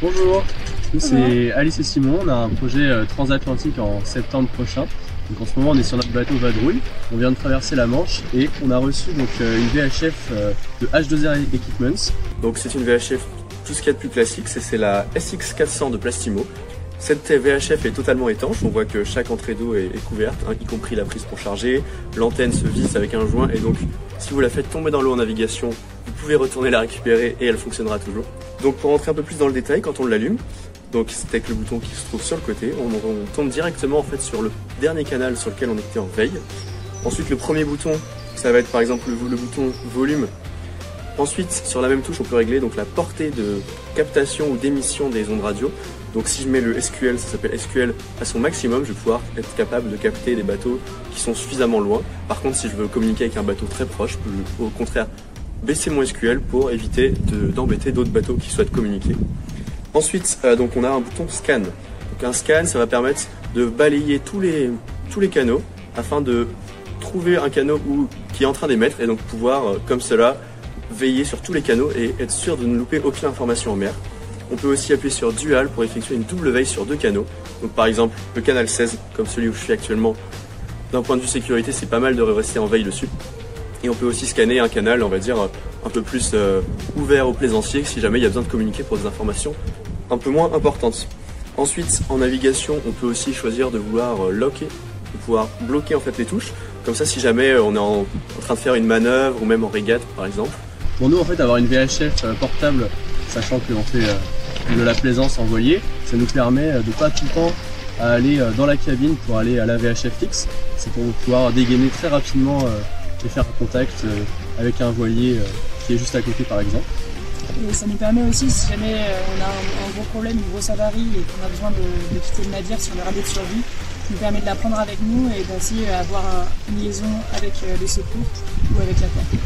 Bonjour, nous c'est Alice et Simon, on a un projet transatlantique en septembre prochain. Donc en ce moment on est sur notre bateau Vadrouille, on vient de traverser la Manche et on a reçu donc une VHF de H2R Equipments. Donc c'est une VHF tout ce qu'il y a de plus classique, c'est la SX400 de Plastimo. Cette VHF est totalement étanche, on voit que chaque entrée d'eau est couverte, hein, y compris la prise pour charger, l'antenne se visse avec un joint et donc si vous la faites tomber dans l'eau en navigation, vous pouvez retourner la récupérer et elle fonctionnera toujours. Donc pour rentrer un peu plus dans le détail, quand on l'allume, donc c'est avec le bouton qui se trouve sur le côté, on tombe directement en fait sur le dernier canal sur lequel on était en veille. Ensuite le premier bouton, ça va être par exemple le bouton volume. Ensuite sur la même touche on peut régler donc la portée de captation ou d'émission des ondes radio. Donc si je mets le SQL, ça s'appelle SQL à son maximum, je vais pouvoir être capable de capter des bateaux qui sont suffisamment loin. Par contre si je veux communiquer avec un bateau très proche, je peux au contraire baisser mon SQL pour éviter d'embêter d'autres bateaux qui souhaitent communiquer. Ensuite donc on a un bouton scan. Donc un scan ça va permettre de balayer tous les canaux afin de trouver un canot qui est en train d'émettre et donc pouvoir comme cela veiller sur tous les canaux et être sûr de ne louper aucune information en mer. On peut aussi appuyer sur Dual pour effectuer une double veille sur deux canaux. Donc par exemple le canal 16, comme celui où je suis actuellement, d'un point de vue sécurité c'est pas mal de rester en veille dessus. Et on peut aussi scanner un canal, on va dire, un peu plus ouvert aux plaisanciers si jamais il y a besoin de communiquer pour des informations un peu moins importantes. Ensuite en navigation on peut aussi choisir de vouloir locker, de pouvoir bloquer en fait les touches. Comme ça si jamais on est en train de faire une manœuvre ou même en régate par exemple. Pour nous en fait avoir une VHF portable, sachant qu'on fait de la plaisance en voilier, ça nous permet de pas tout le temps aller dans la cabine pour aller à la VHF fixe. C'est pour pouvoir dégainer très rapidement et faire un contact avec un voilier qui est juste à côté par exemple. Et ça nous permet aussi, si jamais on a un gros problème, une grosse avarie et qu'on a besoin de quitter le navire sur le radar de survie, ça nous permet de la prendre avec nous et d'aussi avoir une liaison avec les secours ou avec la terre.